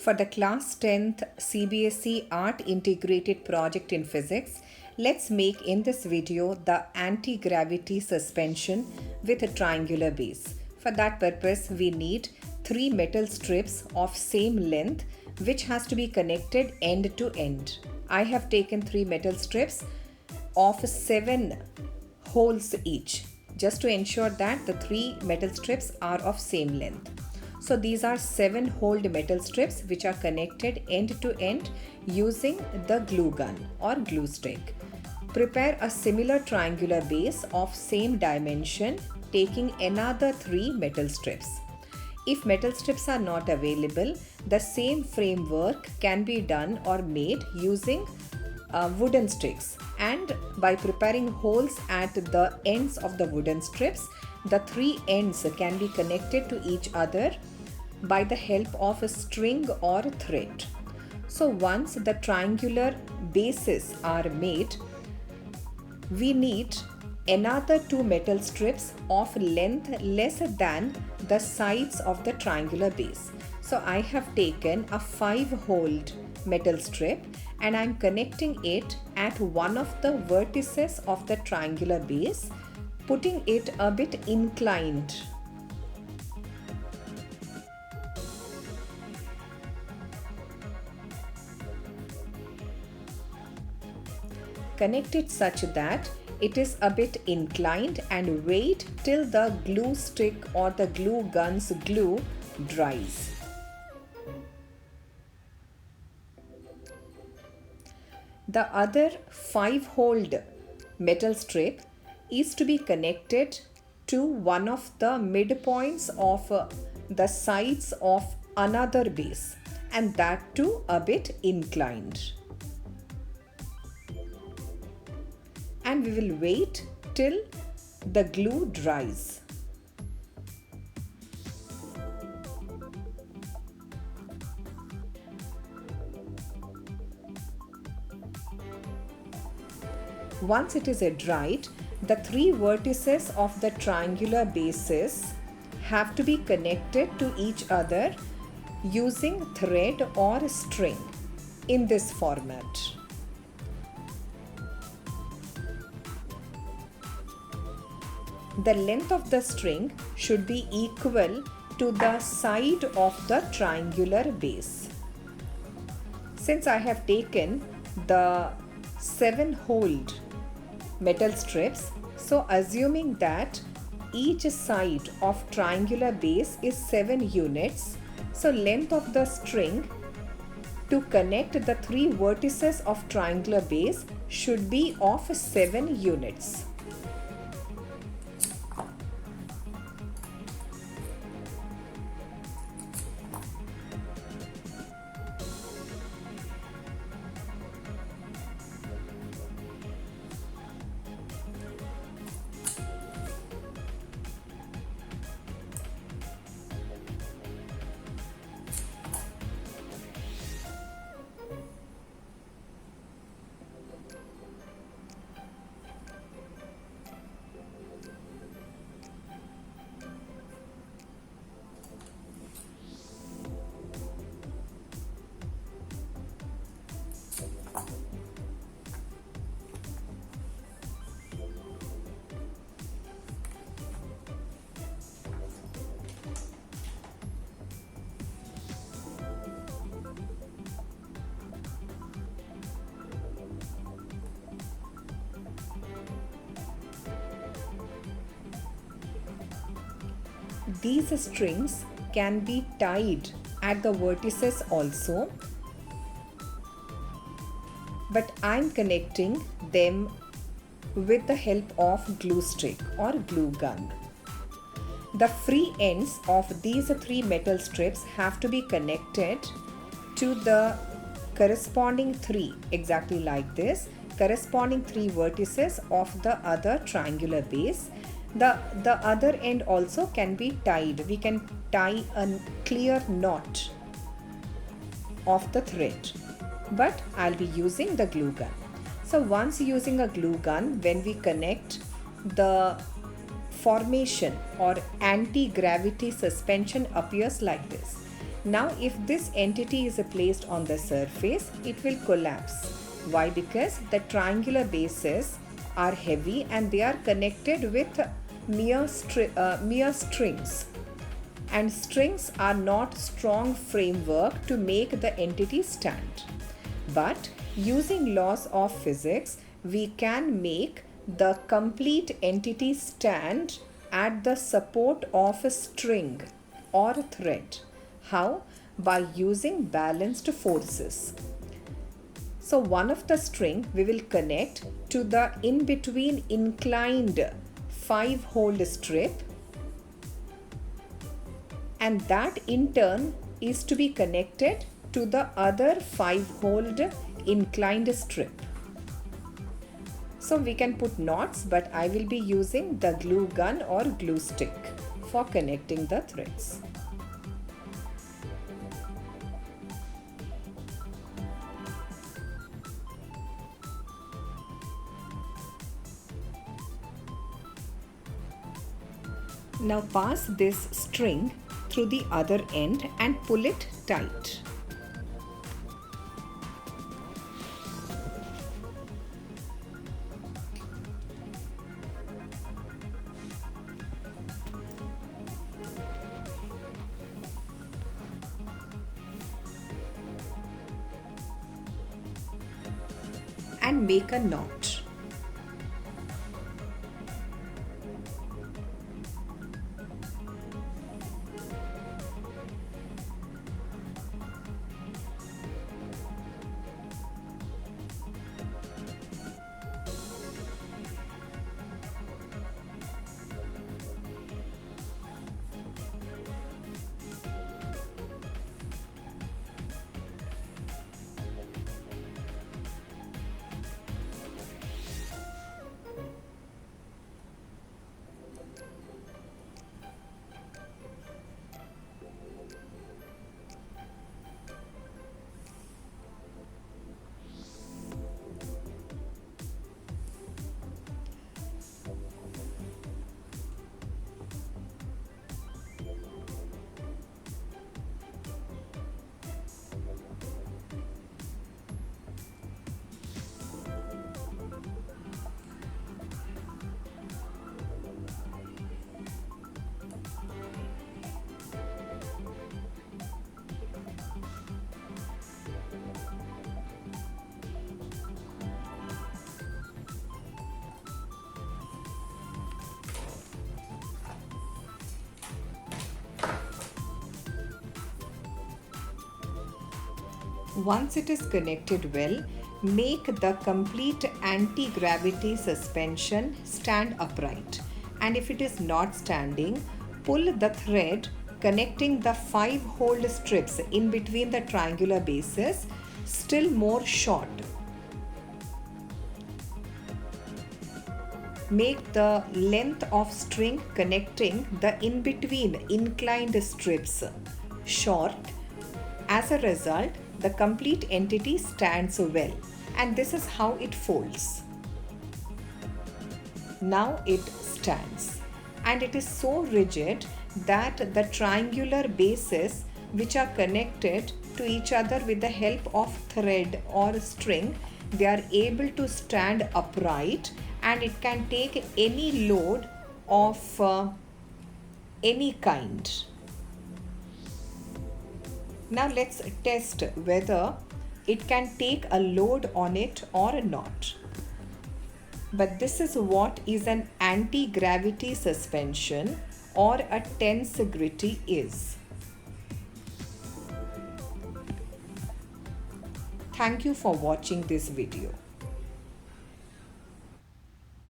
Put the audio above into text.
For the class 10th CBSE Art Integrated Project in Physics, let's make in this video the anti-gravity suspension with a triangular base. For that purpose, we need 3 metal strips of same length which has to be connected end to end. I have taken 3 metal strips of 7 holes each, just to ensure that the 3 metal strips are of same length. So these are 7 holed metal strips which are connected end to end using the glue gun or glue stick. Prepare a similar triangular base of same dimension, taking another 3 metal strips. If metal strips are not available, the same framework can be done or made using wooden sticks, and by preparing holes at the ends of the wooden strips, the 3 ends can be connected to each other by the help of a string or thread. So once the triangular bases are made, we need another 2 metal strips of length less than the sides of the triangular base. So I have taken a 5-holed metal strip and I am connecting it at one of the vertices of the triangular base, putting it a bit inclined. Connect it such that it is a bit inclined and wait till the glue stick or the glue gun's glue dries. The other 5-holed metal strip is to be connected to one of the midpoints of the sides of another base, and that too a bit inclined. And we will wait till the glue dries. Once it is dried, the 3 vertices of the triangular bases have to be connected to each other using thread or string in this format. The length of the string should be equal to the side of the triangular base. Since I have taken the 7-holed metal strips, so assuming that each side of triangular base is 7 units, so length of the string to connect the 3 vertices of triangular base should be of 7 units. These strings can be tied at the vertices also, but I am connecting them with the help of glue stick or glue gun. The free ends of these 3 metal strips have to be connected to the corresponding 3, exactly like this, corresponding 3 vertices of the other triangular base. The other end also can be tied. We can tie a clear knot of the thread, but I'll be using the glue gun. So once using a glue gun, when we connect, the formation or anti-gravity suspension appears like this. Now if this entity is placed on the surface, it will collapse. Why? Because the triangular bases are heavy and they are connected with mere strings. And strings are not strong framework to make the entity stand. But using laws of physics, we can make the complete entity stand at the support of a string or a thread. How? By using balanced forces. So one of the string we will connect to the in between inclined 5-hole strip, and that in turn is to be connected to the other 5-hole inclined strip. So we can put knots, but I will be using the glue gun or glue stick for connecting the threads. Now pass this string through the other end and pull it tight. And make a knot. Once it is connected well, make the complete anti-gravity suspension stand upright. And if it is not standing, pull the thread connecting the 5-hole strips in between the triangular bases still more short. Make the length of string connecting the in-between inclined strips short. As a result, the complete entity stands well, and this is how it folds. Now it stands, and it is so rigid that the triangular bases which are connected to each other with the help of thread or string, they are able to stand upright, and it can take any load of any kind. Now let's test whether it can take a load on it or not. But this is what is an anti-gravity suspension or a tensegrity is. Thank you for watching this video.